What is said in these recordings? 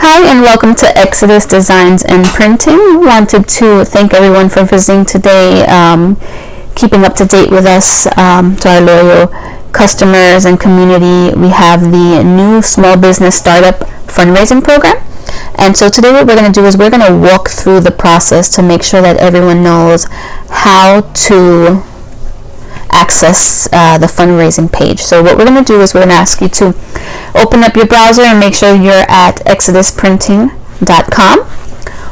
Hi and welcome to Exodus Designs and Printing. Wanted to thank everyone for visiting today, keeping up to date with us, to our loyal customers and community. We have the new small business startup fundraising program. And so today what we're going to do is we're going to walk through the process to make sure that everyone knows how to access the fundraising page. So what we're going to do is we're going to ask you to open up your browser and make sure you're at exodusprinting.com.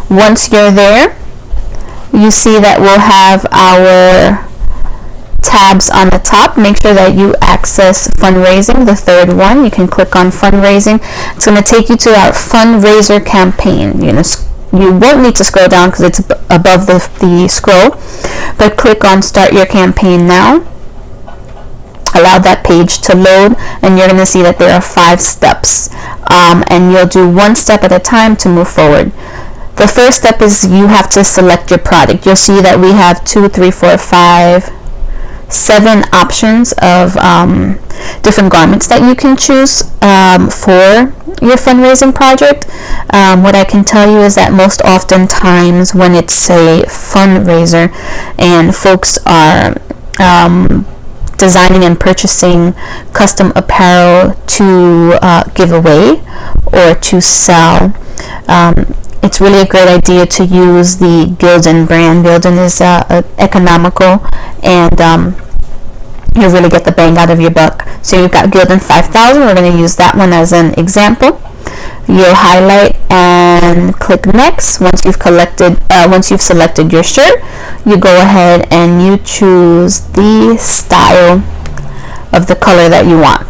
Once you're there, you see that we'll have our tabs on the top. Make sure that you access fundraising, the third one. You can click on fundraising. It's going to take you to our fundraiser campaign. You won't need to scroll down because it's above the scroll, but click on start your campaign now. Allow that page to load, and you're going to see that there are 5 steps, and you'll do one step at a time to move forward. The first step is you have to select your product. You'll see that we have 2, 3, 4, 5, 7 options of different garments that you can choose for your fundraising project. What I can tell you is that most oftentimes when it's a fundraiser and folks are designing and purchasing custom apparel to give away or to sell, it's really a great idea to use the Gildan brand. Gildan is economical, and you really get the bang out of your buck. So you've got Gildan 5000. We're going to use that one as an example. You'll highlight and click next. Once you've selected your shirt, you go ahead and you choose the style of the color that you want.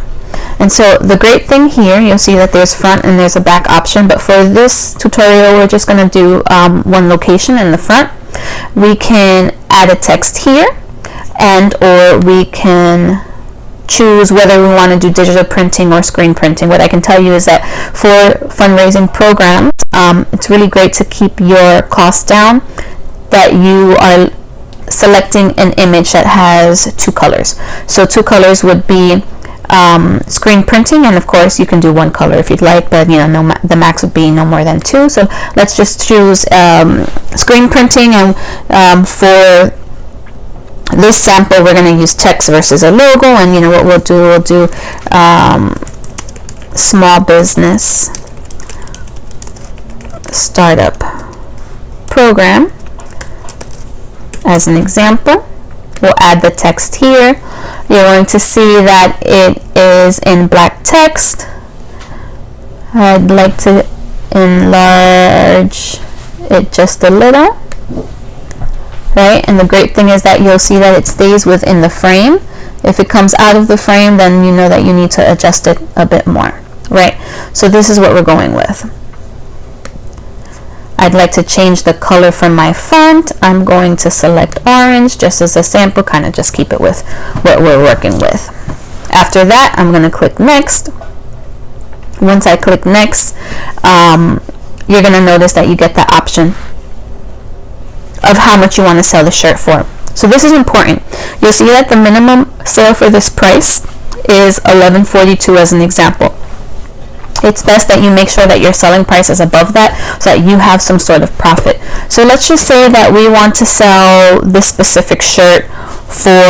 And so the great thing here, you'll see that there's front and there's a back option, but for this tutorial we're just going to do one location in the front. We can add a text here, and or we can choose whether we want to do digital printing or screen printing. What I can tell you is that for fundraising programs, it's really great to keep your costs down, that you are selecting an image that has 2 colors. So 2 colors would be screen printing, and of course you can do 1 color if you'd like, but the max would be no more than 2. So let's just choose screen printing, and for this sample we're going to use text versus a logo. And what we'll do small business startup program as an example. We'll add the text here. You're going to see that it is in black text. I'd like to enlarge it just a little. Right, and the great thing is that you'll see that it stays within the frame. If it comes out of the frame, then you know that you need to adjust it a bit more. Right, so this is what we're going with. I'd like to change the color from my font. I'm going to select orange just as a sample, kind of just keep it with what we're working with. After that, I'm going to click next. Once I click next, you're going to notice that you get the option of how much you want to sell the shirt for. So this is important. You'll see that the minimum sale for this price is $11.42 as an example. It's best that you make sure that your selling price is above that so that you have some sort of profit. So let's just say that we want to sell this specific shirt for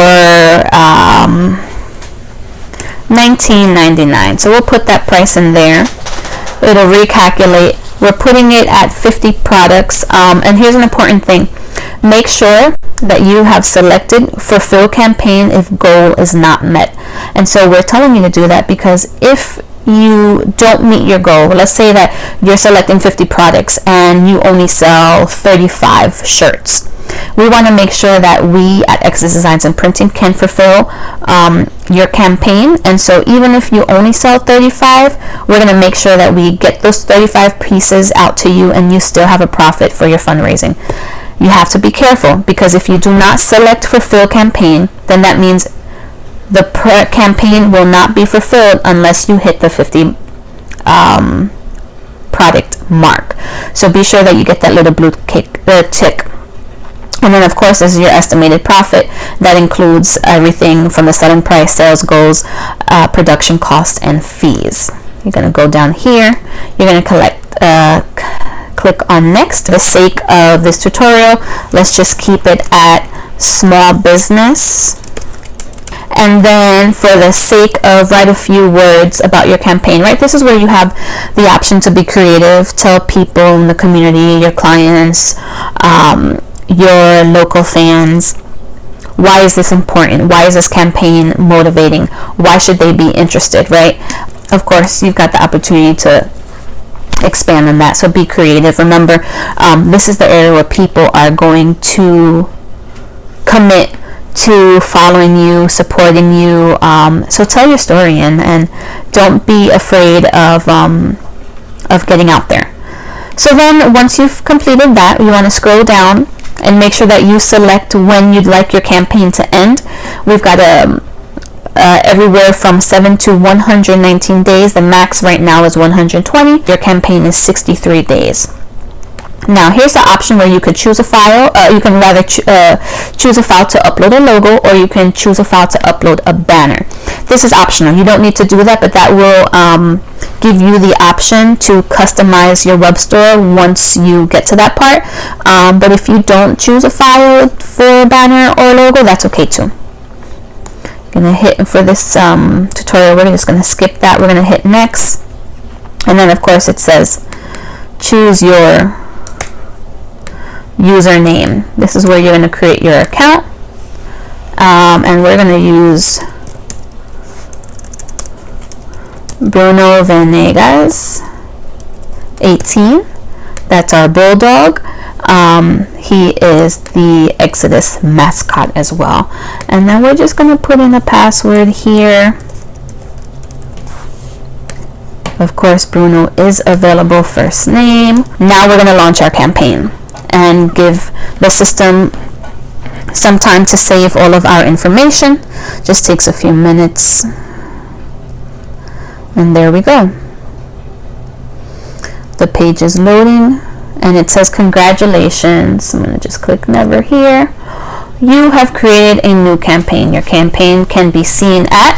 $19.99. So we'll put that price in there. It'll recalculate. We're putting it at 50 products. And here's an important thing. Make sure that you have selected fulfill campaign if goal is not met. And so we're telling you to do that because if you don't meet your goal, let's say that you're selecting 50 products and you only sell 35 shirts. We want to make sure that we at Exodus Designs and Printing can fulfill your campaign. And so even if you only sell 35, we're going to make sure that we get those 35 pieces out to you and you still have a profit for your fundraising. You have to be careful, because if you do not select fulfill campaign, then that means the campaign will not be fulfilled unless you hit the 50 product mark. So be sure that you get that little blue tick. And then of course this is your estimated profit. That includes everything from the selling price, sales goals, production costs, and fees. You're going to go down here. You're going to click on next. For the sake of this tutorial, let's just keep it at small business. And then for the sake of write a few words about your campaign, right? This is where you have the option to be creative, tell people in the community, your clients, your local fans, why is this important? Why is this campaign motivating? Why should they be interested, right? Of course, you've got the opportunity to expand on that, so be creative. Remember, this is the area where people are going to commit to following you, supporting you, so tell your story and don't be afraid of getting out there. So then once you've completed that, you want to scroll down and make sure that you select when you'd like your campaign to end. We've got everywhere from 7 to 119 days. The max right now is 120. Your campaign is 63 days. Now here's the option where you could choose a file. You can rather choose a file to upload a logo, or you can choose a file to upload a banner. This is optional. You don't need to do that, but that will give you the option to customize your web store once you get to that part. But if you don't choose a file for a banner or logo, that's okay too. Gonna hit for this tutorial. We're just gonna skip that. We're gonna hit next, and then of course it says choose your username. This is where you're going to create your account, and we're going to use Bruno Venegas 18. That's our bulldog. He is the Exodus mascot as well. And then we're just going to put in a password here. Of course, Bruno is available first name. Now we're going to launch our campaign and give the system some time to save all of our information. Just takes a few minutes. And there we go. The page is loading and it says congratulations. I'm going to just click never here. You have created a new campaign. Your campaign can be seen at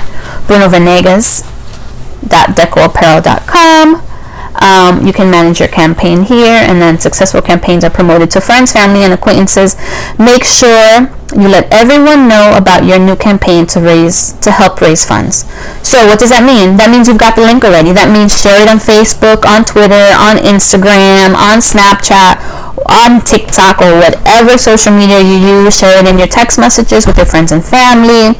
brunovenegas.decoapparel.com. You can manage your campaign here, and then successful campaigns are promoted to friends, family, and acquaintances. Make sure you let everyone know about your new campaign to help raise funds. So what does that mean? That means you've got the link already. That means share it on Facebook, on Twitter, on Instagram, on Snapchat, on TikTok, or whatever social media you use. Share it in your text messages with your friends and family.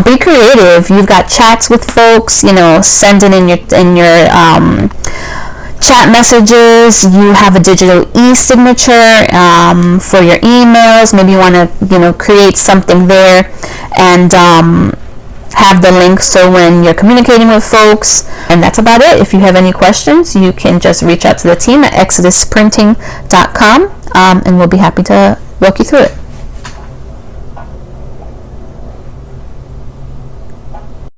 Be creative. You've got chats with folks. Send it in your chat messages. You have a digital e-signature for your emails. Maybe you want to create something there and have the link so when you're communicating with folks. And that's about it. If you have any questions, you can just reach out to the team at exodusprinting.com, and we'll be happy to walk you through it.